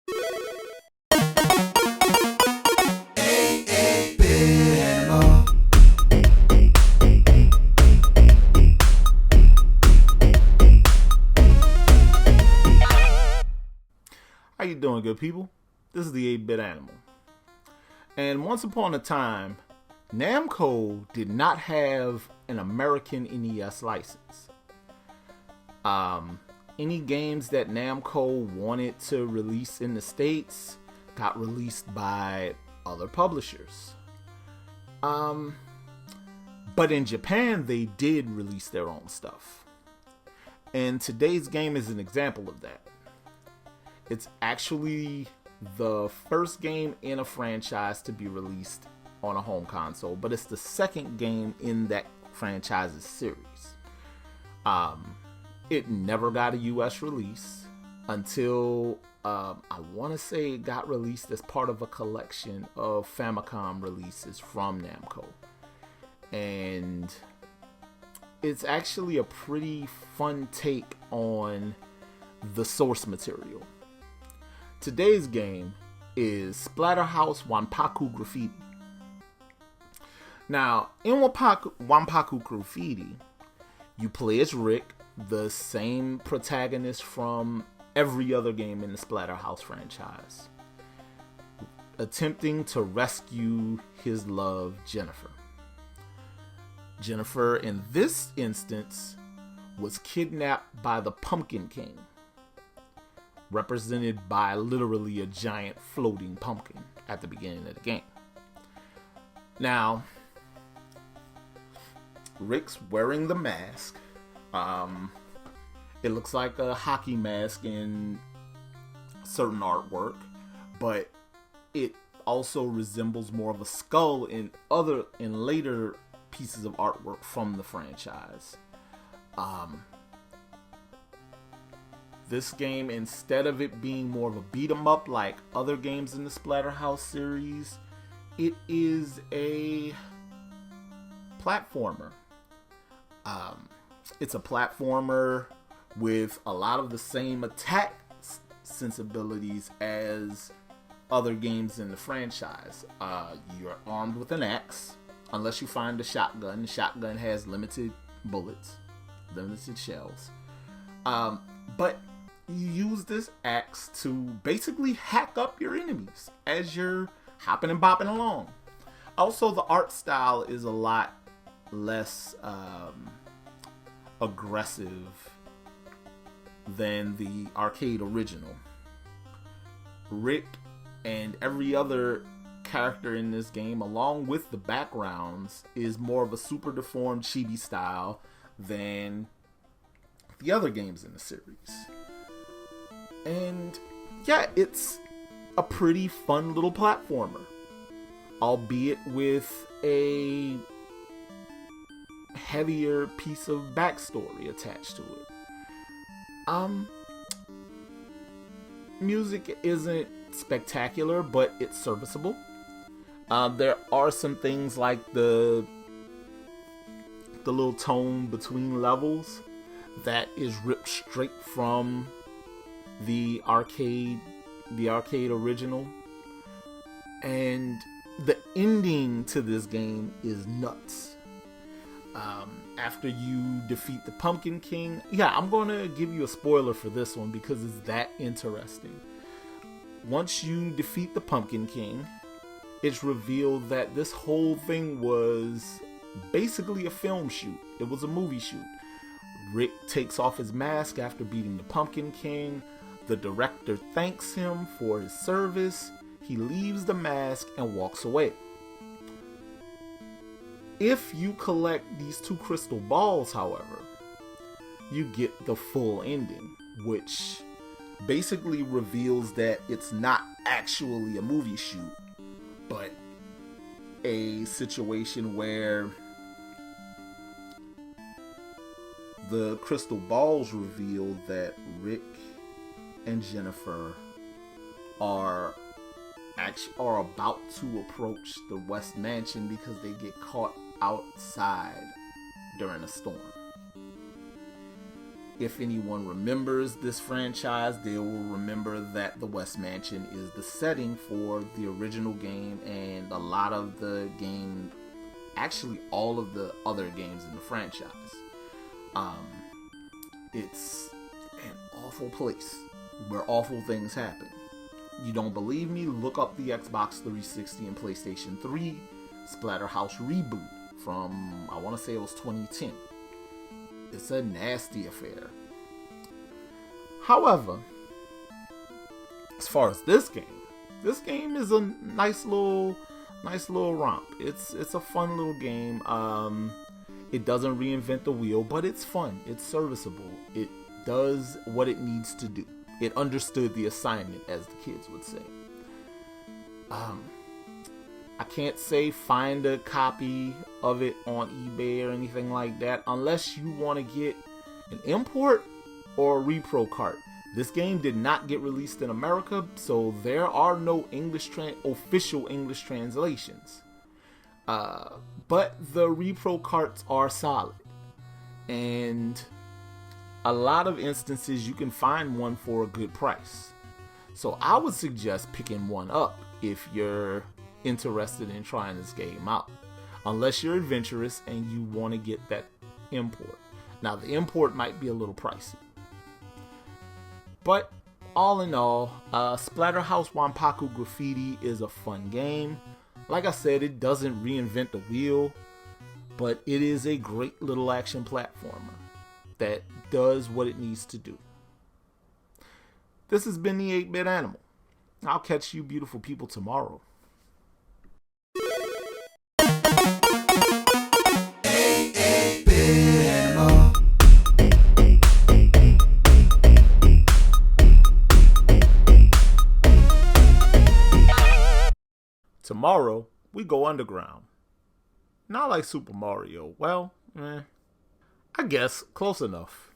How you doing, good people? This is the 8-Bit Animal. And once upon a time, Namco did not have an American NES license. Any games that Namco wanted to release in the States got released by other publishers. But in Japan, they did release their own stuff. And today's game is an example of that. It's actually the first game in a franchise to be released on a home console, but it's the second game in that franchise's series. It never got a US release until I want to say it got released as part of a collection of Famicom releases from Namco. And it's actually a pretty fun take on the source material. Today's game is Splatterhouse Wanpaku Graffiti. Now, in Wanpaku Graffiti, you play as Rick, the same protagonist from every other game in the Splatterhouse franchise, attempting to rescue his love, Jennifer. Jennifer, in this instance, was kidnapped by the Pumpkin King, represented by literally a giant floating pumpkin at the beginning of the game. Now, Rick's wearing the mask. It looks like a hockey mask in certain artwork, but it also resembles more of a skull in later pieces of artwork from the franchise. This game, instead of it being more of a beat 'em up like other games in the Splatterhouse series, it is a platformer. It's a platformer with a lot of the same attack sensibilities as other games in the franchise. You're armed with an axe, unless you find a shotgun. The shotgun has limited bullets, limited shells. But you use this axe to basically hack up your enemies as you're hopping and bopping along. Also, the art style is a lot less aggressive than the arcade original. Rick and every other character in this game, along with the backgrounds, is more of a super deformed chibi style than the other games in the series. And yeah, it's a pretty fun little platformer, albeit with a heavier piece of backstory attached to it. Music isn't spectacular, but it's serviceable. There are some things like the little tone between levels that is ripped straight from the arcade original, and the ending to this game is nuts. After you defeat the Pumpkin King, I'm going to give you a spoiler for this one because it's that interesting. Once you defeat the Pumpkin King, it's revealed that this whole thing was basically a film shoot. It was a movie shoot. Rick takes off his mask after beating the Pumpkin King. The director thanks him for his service. He leaves the mask and walks away. If you collect these 2 crystal balls, however, you get the full ending, which basically reveals that it's not actually a movie shoot, but a situation where the crystal balls reveal that Rick and Jennifer are about to approach the West Mansion because they get caught outside during a storm. If anyone remembers this franchise, they will remember that the West Mansion is the setting for the original game and a lot of the game, actually all of the other games in the franchise. It's an awful place where awful things happen. You don't believe me? Look up the Xbox 360 and PlayStation 3 Splatterhouse reboot from, I want to say it was 2010. It's a nasty affair. However, as far as this game is a nice little romp. It's a fun little game. It doesn't reinvent the wheel, but it's fun. It's serviceable. It does what it needs to do. It understood the assignment, as the kids would say. I can't say find a copy of it on eBay or anything like that unless you want to get an import or a repro cart. This game did not get released in America, so there are no official English translations. But the repro carts are solid. And a lot of instances you can find one for a good price. So I would suggest picking one up if you're interested in trying this game out, unless you're adventurous and you want to get that import. Now the import might be a little pricey, but all in all, Splatterhouse Wanpaku Graffiti is a fun game. Like I said, it doesn't reinvent the wheel, but it is a great little action platformer that does what it needs to do. This has been the 8-Bit Animal. I'll catch you beautiful people tomorrow. Tomorrow, we go underground. Not like Super Mario. Well, I guess close enough.